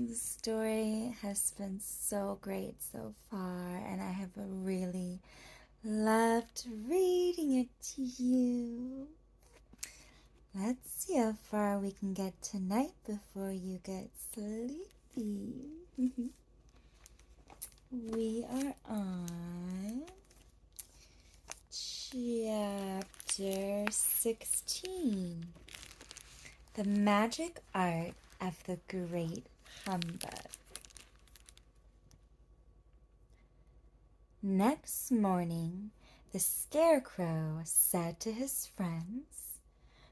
The story has been so great so far, and I have really loved reading it to you. Let's see how far we can get tonight before you get sleepy. We are on chapter 16, The Magic Art of the Great Humbug. Next morning, the Scarecrow said to his friends,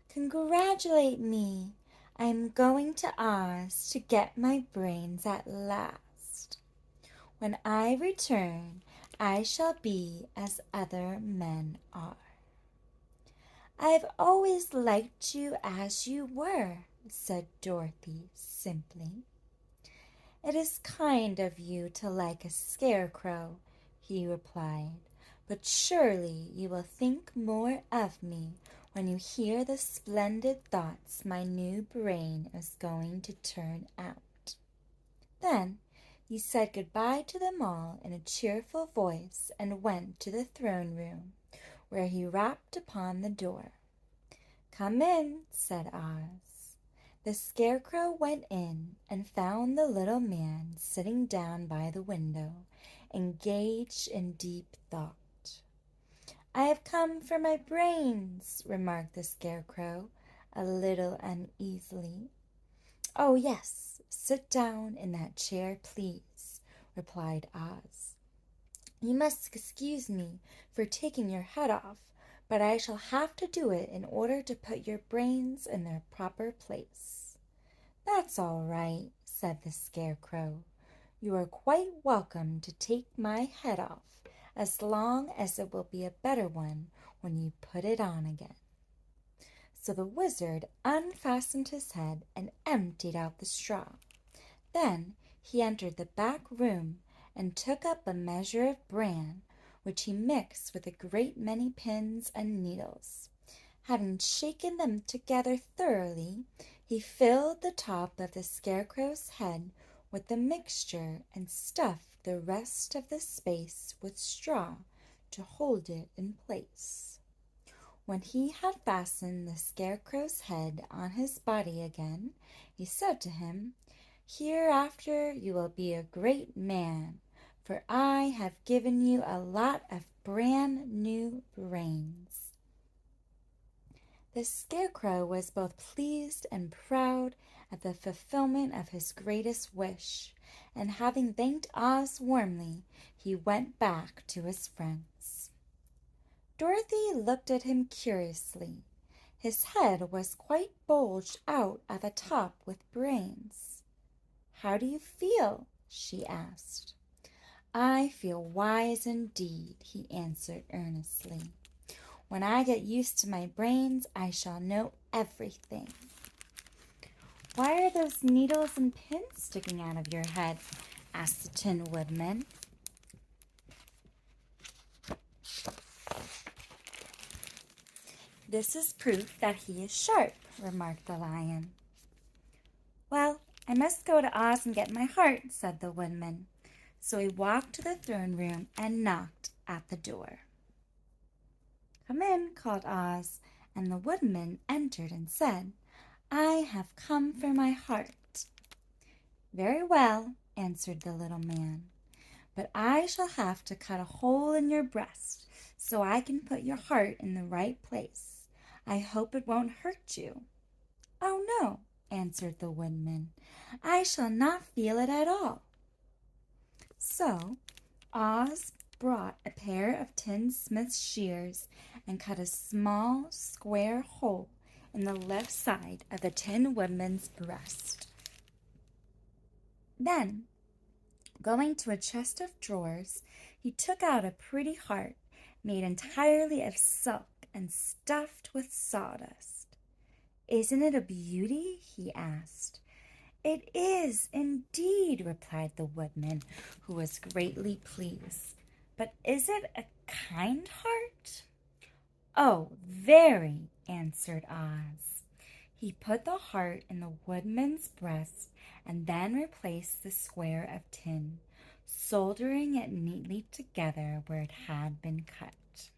"Congratulate me! I am going to Oz to get my brains at last. When I return, I shall be as other men are." "I've always liked you as you were," said Dorothy simply. "It is kind of you to like a scarecrow," he replied, "but surely you will think more of me when you hear the splendid thoughts my new brain is going to turn out." Then he said goodbye to them all in a cheerful voice and went to the throne room, where he rapped upon the door. "Come in," said Oz. The Scarecrow went in and found the little man sitting down by the window, engaged in deep thought. "I have come for my brains," remarked the Scarecrow, a little uneasily. "Oh, yes, sit down in that chair, please," replied Oz. "You must excuse me for taking your head off, but I shall have to do it in order to put your brains in their proper place." "That's all right," said the Scarecrow. "You are quite welcome to take my head off, as long as it will be a better one when you put it on again." So the Wizard unfastened his head and emptied out the straw. Then he entered the back room and took up a measure of bran, which he mixed with a great many pins and needles. Having shaken them together thoroughly, he filled the top of the Scarecrow's head with the mixture and stuffed the rest of the space with straw to hold it in place. When he had fastened the Scarecrow's head on his body again, he said to him, "Hereafter you will be a great man, for I have given you a lot of brand new brains." The Scarecrow was both pleased and proud at the fulfillment of his greatest wish, and having thanked Oz warmly, he went back to his friends. Dorothy looked at him curiously. His head was quite bulged out at the top with brains. "How do you feel?" she asked. "I feel wise indeed," he answered earnestly. "When I get used to my brains, I shall know everything." "Why are those needles and pins sticking out of your head?" asked the Tin Woodman. "This is proof that he is sharp," remarked the Lion. "Well, I must go to Oz and get my heart," said the Woodman. So he walked to the throne room and knocked at the door. "Come in," called Oz, and the Woodman entered and said, "I have come for my heart." "Very well," answered the little man, "but I shall have to cut a hole in your breast so I can put your heart in the right place. I hope it won't hurt you." "Oh, no," answered the Woodman, "I shall not feel it at all." So Oz brought a pair of tinsmith's shears and cut a small square hole in the left side of the Tin Woodman's breast. Then, going to a chest of drawers, he took out a pretty heart made entirely of silk and stuffed with sawdust. "Isn't it a beauty?" he asked. "It is, indeed," replied the Woodman, who was greatly pleased. "But is it a kind heart?" "Oh, very," answered Oz. He put the heart in the woodman's breast and then replaced the square of tin, soldering it neatly together where it had been cut.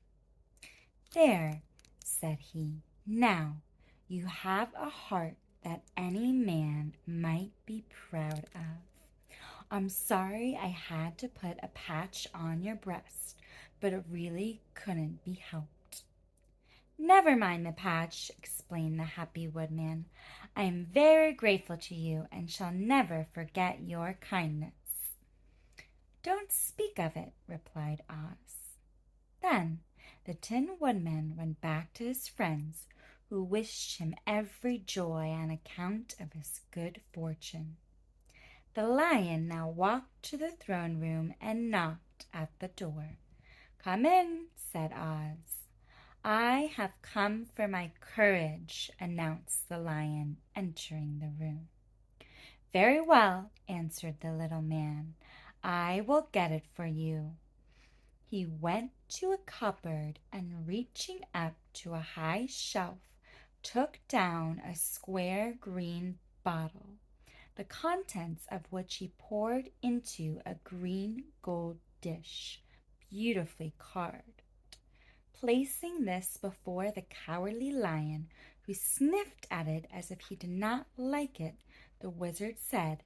"There," said he, "now you have a heart that any man might be proud of. I'm sorry I had to put a patch on your breast, but it really couldn't be helped." "Never mind the patch," explained the happy woodman. "I am very grateful to you and shall never forget your kindness." "Don't speak of it," replied Oz. Then the Tin Woodman went back to his friends, who wished him every joy on account of his good fortune. The Lion now walked to the throne room and knocked at the door. "Come in," said Oz. "I have come for my courage," announced the Lion, entering the room. "Very well," answered the little man. "I will get it for you." He went to a cupboard and, reaching up to a high shelf, took down a square green bottle, the contents of which he poured into a green gold dish, beautifully carved. Placing this before the Cowardly Lion, who sniffed at it as if he did not like it, the Wizard said,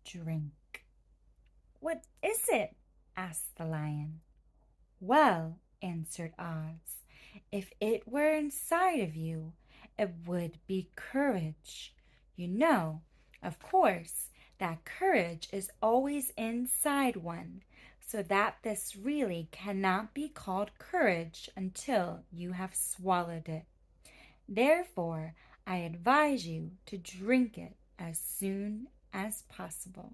"Drink." "What is it?" asked the Lion. "Well," answered Oz, "if it were inside of you, it would be courage. You know, of course, that courage is always inside one, so that this really cannot be called courage until you have swallowed it. Therefore, I advise you to drink it as soon as possible."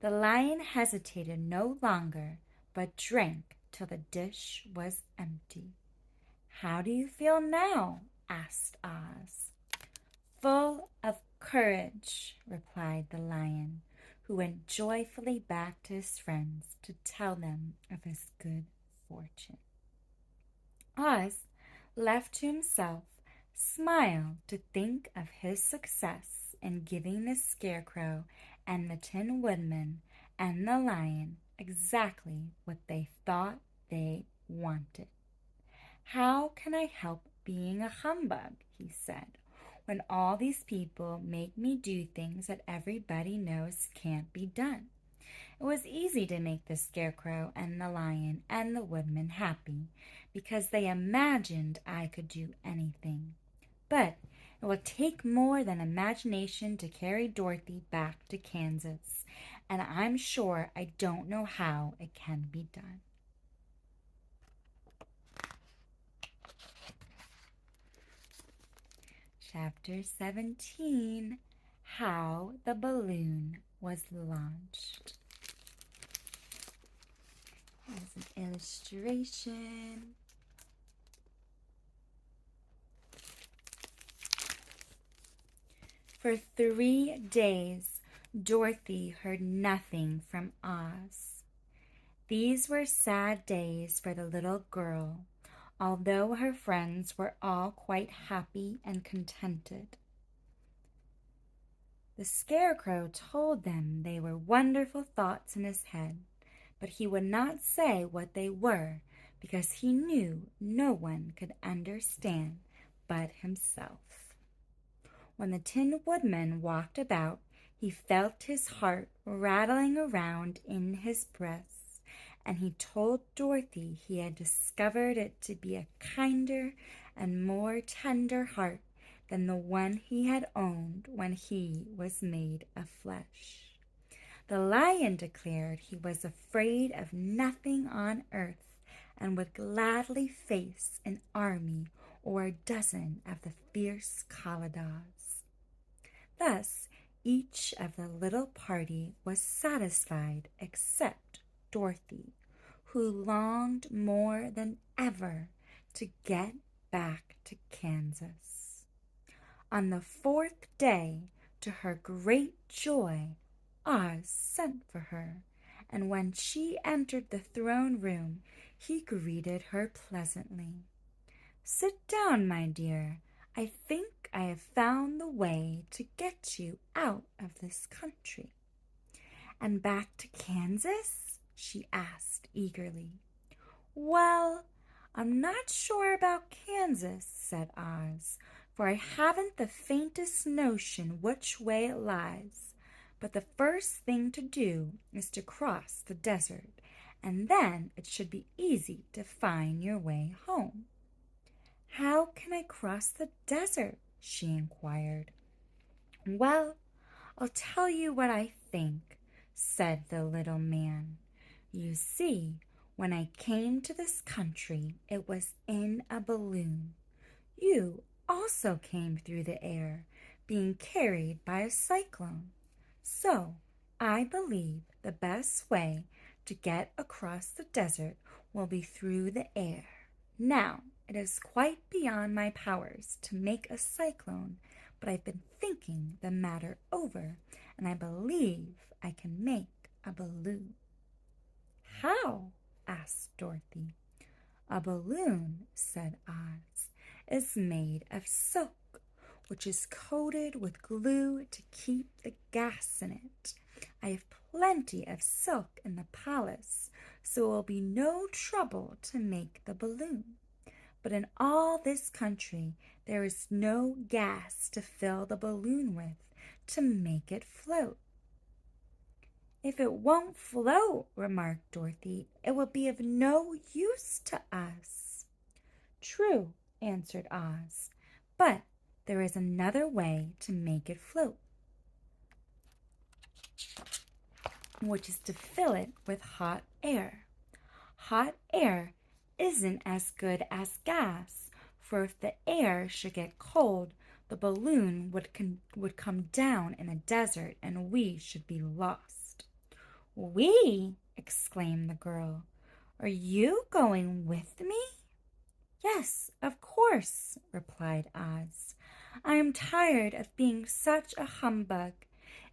The Lion hesitated no longer, but drank till the dish was empty. "How do you feel now?" asked Oz. "Full of courage," replied the Lion, who went joyfully back to his friends to tell them of his good fortune. Oz, left to himself, smiled to think of his success in giving the Scarecrow and the Tin Woodman and the Lion exactly what they thought they wanted. "How can I help being a humbug," he said, "when all these people make me do things that everybody knows can't be done?" It was easy to make the Scarecrow and the Lion and the Woodman happy, because they imagined I could do anything. But it will take more than imagination to carry Dorothy back to Kansas, and I'm sure I don't know how it can be done. Chapter 17. How the Balloon was Launched. Here's an illustration. For 3 days, Dorothy heard nothing from Oz. These were sad days for the little girl, although her friends were all quite happy and contented. The Scarecrow told them they were wonderful thoughts in his head, but he would not say what they were because he knew no one could understand but himself. When the Tin Woodman walked about, he felt his heart rattling around in his breast, and he told Dorothy he had discovered it to be a kinder and more tender heart than the one he had owned when he was made of flesh. The Lion declared he was afraid of nothing on earth and would gladly face an army or a dozen of the fierce Kaladas. Thus, each of the little party was satisfied except Dorothy, who longed more than ever to get back to Kansas. On the 4th day, to her great joy, Oz sent for her, and when she entered the throne room, he greeted her pleasantly. "Sit down, my dear. I think I have found the way to get you out of this country." "And back to Kansas?" she asked eagerly. "Well, I'm not sure about Kansas," said Oz, "for I haven't the faintest notion which way it lies. But the first thing to do is to cross the desert, and then it should be easy to find your way home." "How can I cross the desert?" she inquired. "Well, I'll tell you what I think," said the little man. "You see, when I came to this country, it was in a balloon. You also came through the air, being carried by a cyclone. So I believe the best way to get across the desert will be through the air. Now, it is quite beyond my powers to make a cyclone, but I've been thinking the matter over, and I believe I can make a balloon." "How?" asked Dorothy. "A balloon," said Oz, "is made of silk, which is coated with glue to keep the gas in it. I have plenty of silk in the palace, so it will be no trouble to make the balloon. But in all this country there is no gas to fill the balloon with to make it float." "If it won't float," remarked Dorothy, "it will be of no use to us." "True," answered Oz, "but there is another way to make it float, which is to fill it with hot air. Hot air isn't as good as gas, for if the air should get cold, the balloon would come down in a desert and we should be lost." "We!" exclaimed the girl. "Are you going with me?" "Yes, of course," replied Oz. "I am tired of being such a humbug.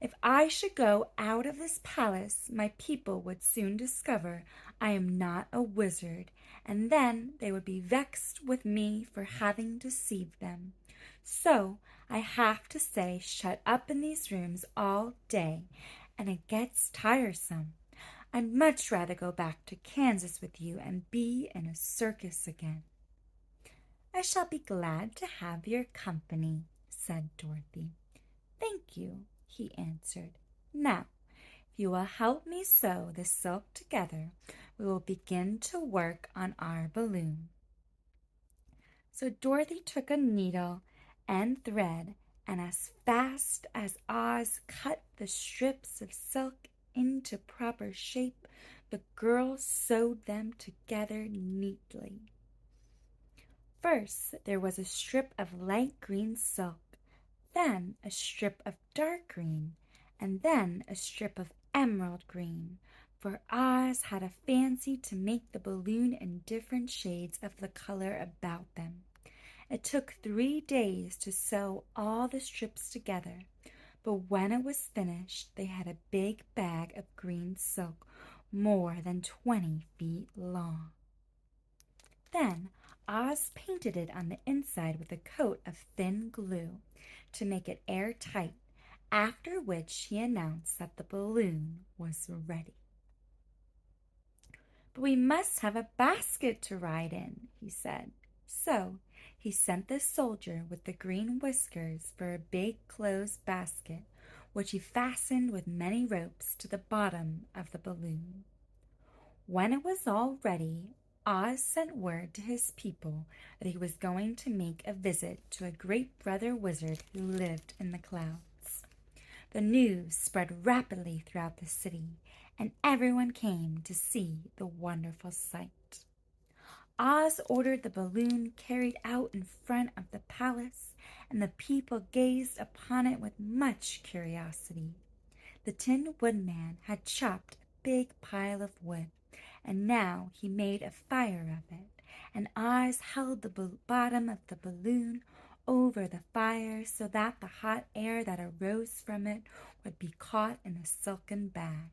If I should go out of this palace, my people would soon discover I am not a wizard, and then they would be vexed with me for having deceived them. So I have to stay shut up in these rooms all day, and it gets tiresome. I'd much rather go back to Kansas with you and be in a circus again." "I shall be glad to have your company," said Dorothy. "Thank you," he answered. "Now, if you will help me sew the silk together, we will begin to work on our balloon." So Dorothy took a needle and thread, and as fast as Oz cut the strips of silk into proper shape, the girl sewed them together neatly. First there was a strip of light green silk, then a strip of dark green, and then a strip of emerald green, for Oz had a fancy to make the balloon in different shades of the color about them. It took 3 days to sew all the strips together, but when it was finished they had a big bag of green silk more than 20 feet long. Then Oz painted it on the inside with a coat of thin glue to make it airtight, after which he announced that the balloon was ready. "But we must have a basket to ride in," he said. So he sent the soldier with the green whiskers for a big closed basket, which he fastened with many ropes to the bottom of the balloon. When it was all ready, Oz sent word to his people that he was going to make a visit to a great brother wizard who lived in the clouds. The news spread rapidly throughout the city, and everyone came to see the wonderful sight. Oz ordered the balloon carried out in front of the palace, and the people gazed upon it with much curiosity. The Tin Woodman had chopped a big pile of wood, and now he made a fire of it, and Oz held the bottom of the balloon over the fire so that the hot air that arose from it would be caught in the silken bag.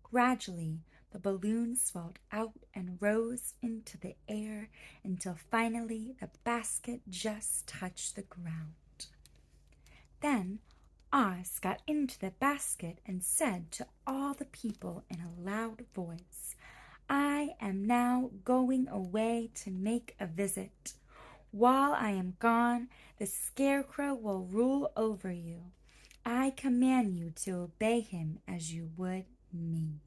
Gradually, The balloon swelled out and rose into the air until finally the basket just touched the ground. Then Oz got into the basket and said to all the people in a loud voice, "I am now going away to make a visit. While I am gone, the Scarecrow will rule over you. I command you to obey him as you would me."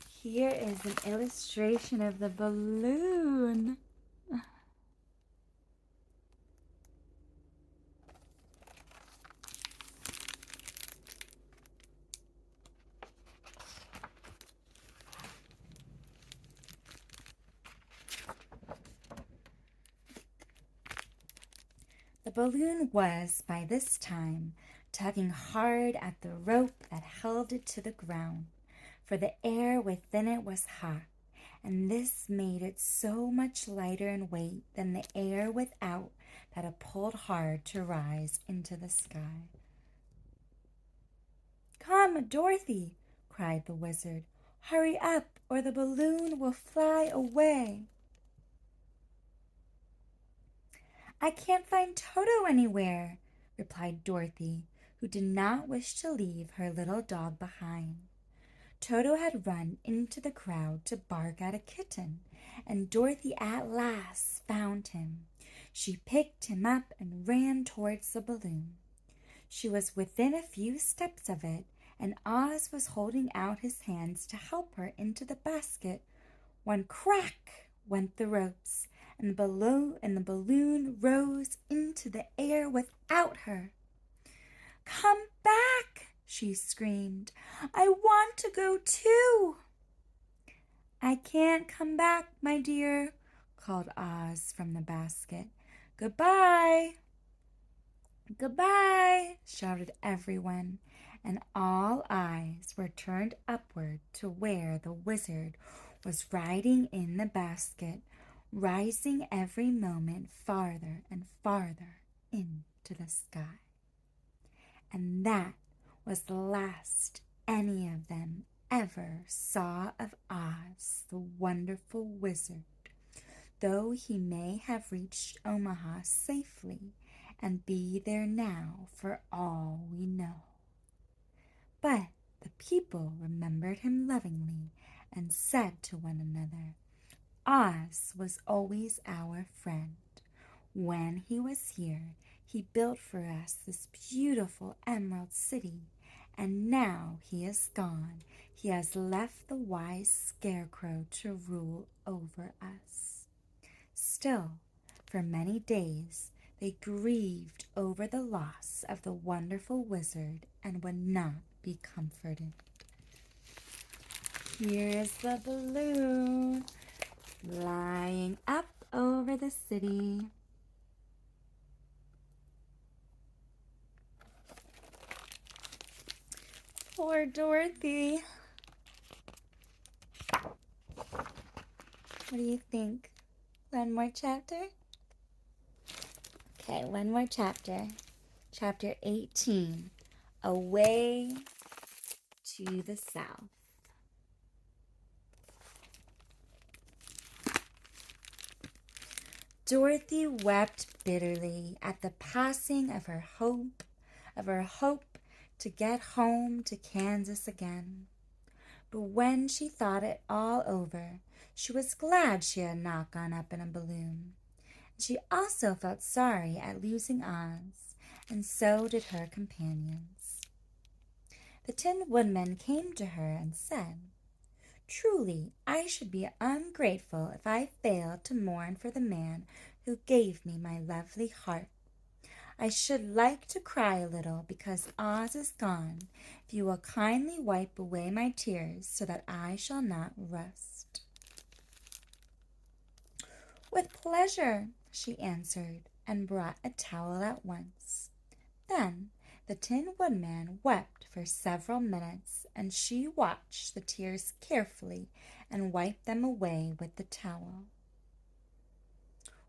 Here is an illustration of the balloon. The balloon was, by this time, tugging hard at the rope that held it to the ground, for the air within it was hot, and this made it so much lighter in weight than the air without that it pulled hard to rise into the sky. "Come, Dorothy!" cried the Wizard. "Hurry up, or the balloon will fly away." "I can't find Toto anywhere," replied Dorothy, who did not wish to leave her little dog behind. Toto had run into the crowd to bark at a kitten, and Dorothy at last found him. She picked him up and ran towards the balloon. She was within a few steps of it, and Oz was holding out his hands to help her into the basket, when crack went the ropes, and the balloon rose into the air without her. "Come back!" she screamed. "I want to go too." "I can't come back, my dear," called Oz from the basket. "Goodbye!" "Goodbye!" shouted everyone, and all eyes were turned upward to where the Wizard was riding in the basket, rising every moment farther and farther into the sky. And that was the last any of them ever saw of Oz, the wonderful Wizard, though he may have reached Omaha safely and be there now for all we know. But the people remembered him lovingly and said to one another, "Oz was always our friend. When he was here, he built for us this beautiful Emerald City, and now he is gone. He has left the wise Scarecrow to rule over us." Still, for many days, they grieved over the loss of the wonderful Wizard and would not be comforted. Here is the balloon flying up over the city. Poor Dorothy. What do you think? One more chapter? Okay, one more chapter. Chapter 18, Away to the South. Dorothy wept bitterly at the passing of her hope to get home to Kansas again. But when she thought it all over, she was glad she had not gone up in a balloon. She also felt sorry at losing Oz, and so did her companions. The Tin Woodman came to her and said, "Truly, I should be ungrateful if I failed to mourn for the man who gave me my lovely heart. I should like to cry a little because Oz is gone, if you will kindly wipe away my tears so that I shall not rust." "With pleasure," she answered, and brought a towel at once. Then the Tin Woodman wept for several minutes, and she watched the tears carefully and wiped them away with the towel.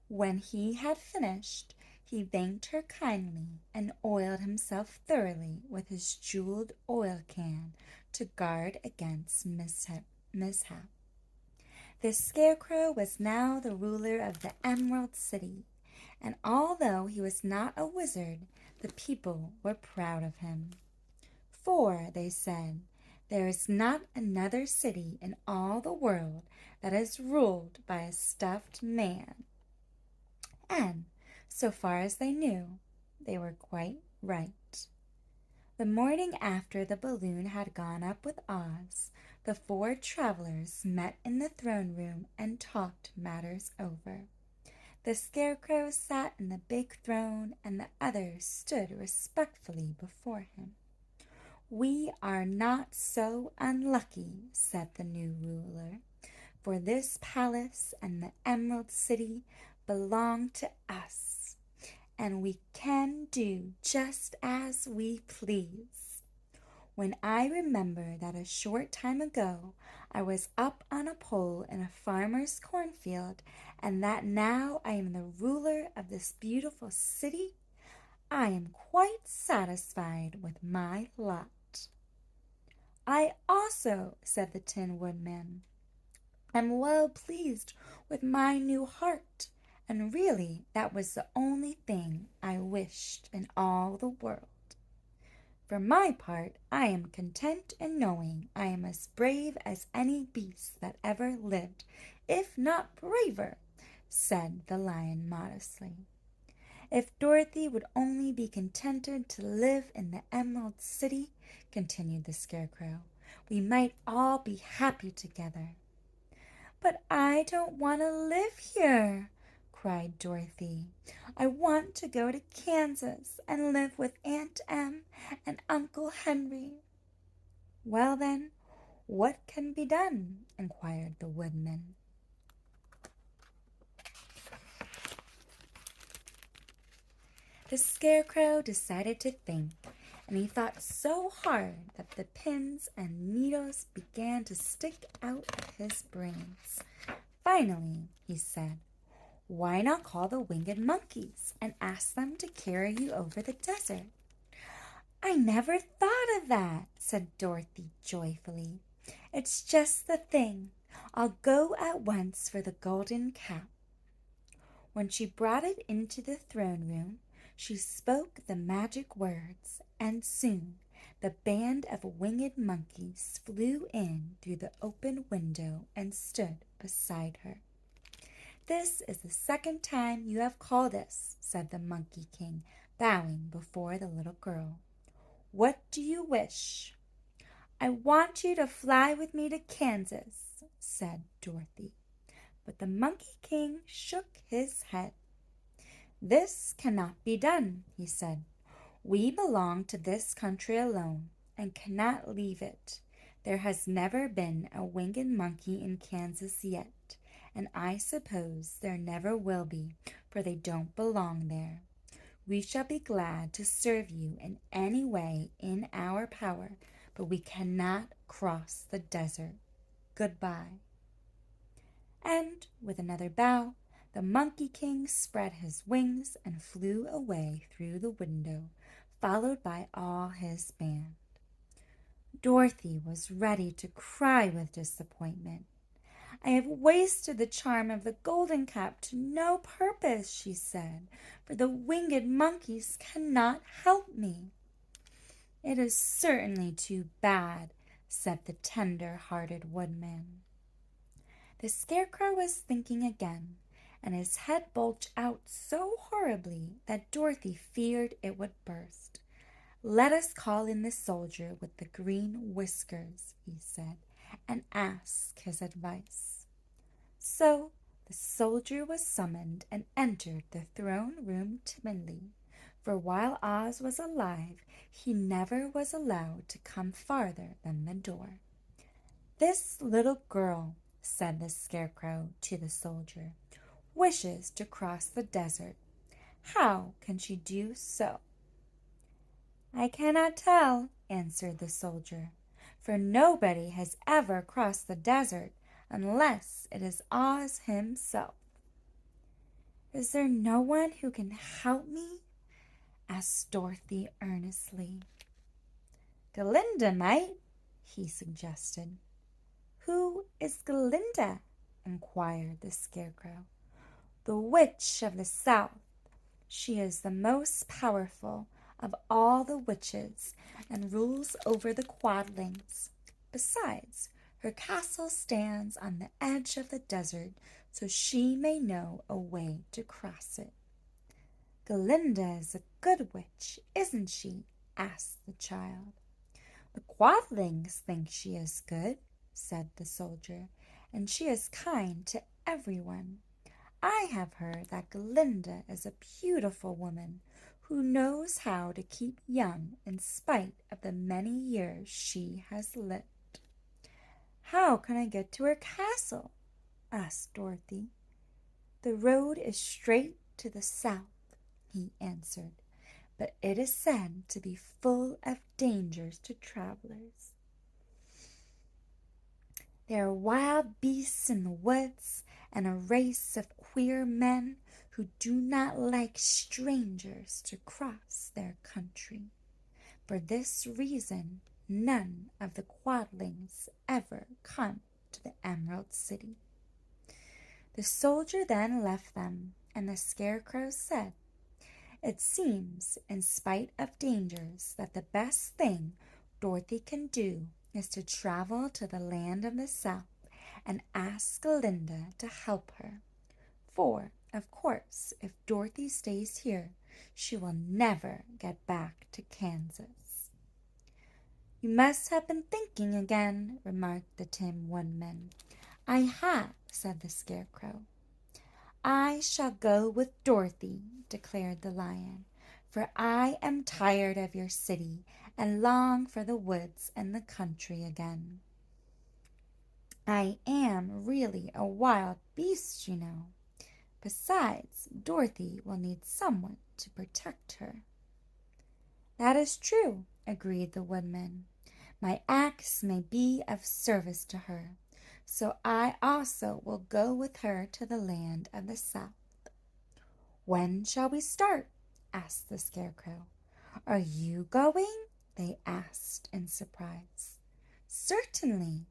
When he had finished, He thanked her kindly and oiled himself thoroughly with his jeweled oil can to guard against mishap. The Scarecrow was now the ruler of the Emerald City, and although he was not a wizard, the people were proud of him. For, they said, there is not another city in all the world that is ruled by a stuffed man. And, so far as they knew, they were quite right. The morning after the balloon had gone up with Oz, the four travelers met in the throne room and talked matters over. The Scarecrow sat in the big throne, and the others stood respectfully before him. "We are not so unlucky," said the new ruler, "for this palace and the Emerald City belong to us, and we can do just as we please. When I remember that a short time ago I was up on a pole in a farmer's cornfield, and that now I am the ruler of this beautiful city, I am quite satisfied with my lot." "I also," said the Tin Woodman, "am well pleased with my new heart, and really that was the only thing I wished in all the world. For my part, I am content in knowing I am as brave as any beast that ever lived, if not braver," said the Lion modestly. "If Dorothy would only be contented to live in the Emerald City," continued the Scarecrow, "we might all be happy together." "But I don't want to live here," cried Dorothy. "I want to go to Kansas and live with Aunt Em and Uncle Henry." "Well, then, what can be done?" inquired the Woodman. The Scarecrow decided to think, and he thought so hard that the pins and needles began to stick out of his brains. Finally, he said, "Why not call the winged monkeys and ask them to carry you over the desert?" "I never thought of that," said Dorothy joyfully. "It's just the thing. I'll go at once for the golden cap." When she brought it into the throne room, she spoke the magic words, and soon the band of winged monkeys flew in through the open window and stood beside her. "This is the second time you have called us," said the Monkey King, bowing before the little girl. "What do you wish?" "I want you to fly with me to Kansas," said Dorothy. But the Monkey King shook his head. "This cannot be done," he said. "We belong to this country alone, and cannot leave it. There has never been a winged monkey in Kansas yet, and I suppose there never will be, for they don't belong there. We shall be glad to serve you in any way in our power, but we cannot cross the desert. Goodbye." And with another bow, the Monkey King spread his wings and flew away through the window, followed by all his band. Dorothy was ready to cry with disappointment. "I have wasted the charm of the golden cap to no purpose," she said, "for the winged monkeys cannot help me." "It is certainly too bad," said the tender-hearted Woodman. The Scarecrow was thinking again, and his head bulged out so horribly that Dorothy feared it would burst. "Let us call in the soldier with the green whiskers," he said, "and ask his advice." So the soldier was summoned and entered the throne room timidly, for while Oz was alive he never was allowed to come farther than the door. "This little girl," said the Scarecrow to the soldier, "wishes to cross the desert. How can she do so?" "I cannot tell," answered the soldier, "for nobody has ever crossed the desert unless it is Oz himself." Is there no one who can help me?" asked Dorothy earnestly. "Galinda might," he suggested. "Who is Galinda?" inquired the Scarecrow. "The Witch of the South. She is the most powerful of all the witches and rules over the Quadlings. Besides, her castle stands on the edge of the desert, so she may know a way to cross it." "Galinda is a good witch, isn't she?" asked the child. "The Quadlings think she is good," said the soldier, "and she is kind to everyone. I have heard that Galinda is a beautiful woman who knows how to keep young in spite of the many years she has lived." "How can I get to her castle?" asked Dorothy. "The road is straight to the south," he answered, "but it is said to be full of dangers to travelers. There are wild beasts in the woods and a race of queer men who do not like strangers to cross their country. For this reason, none of the Quadlings ever come to the Emerald City." The soldier then left them, and the Scarecrow said, "It seems, in spite of dangers, that the best thing Dorothy can do is to travel to the land of the South and ask Galinda to help her. For, of course, if Dorothy stays here, she will never get back to Kansas." "You must have been thinking again," remarked the Tin Woodman. "I have," said the Scarecrow. "I shall go with Dorothy," declared the Lion, "for I am tired of your city and long for the woods and the country again. I am really a wild beast, you know. Besides, Dorothy will need someone to protect her." "That is true," agreed the Woodman. "My axe may be of service to her, so I also will go with her to the land of the South." "When shall we start?" asked the Scarecrow. "Are you going?" they asked in surprise. "Certainly.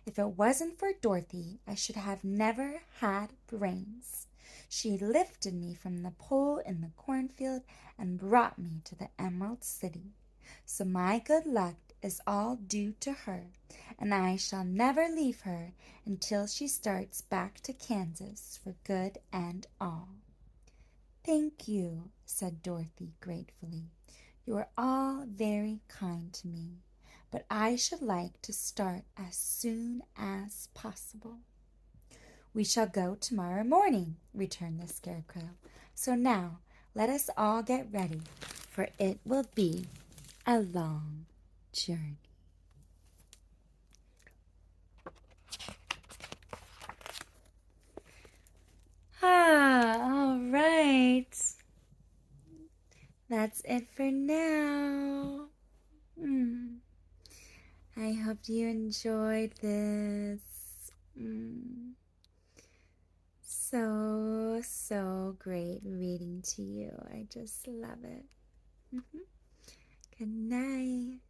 If it wasn't for Dorothy, I should have never had brains. She lifted me from the pole in the cornfield and brought me to the Emerald City. So my good luck is all due to her, and I shall never leave her until she starts back to Kansas for good and all." "Thank you," said Dorothy gratefully. "You are all very kind to me, but I should like to start as soon as possible." "We shall go tomorrow morning," returned the Scarecrow. "So now let us all get ready, for it will be a long journey." All right. That's it for now. I hope you enjoyed this. So great reading to you. I just love it. Good night.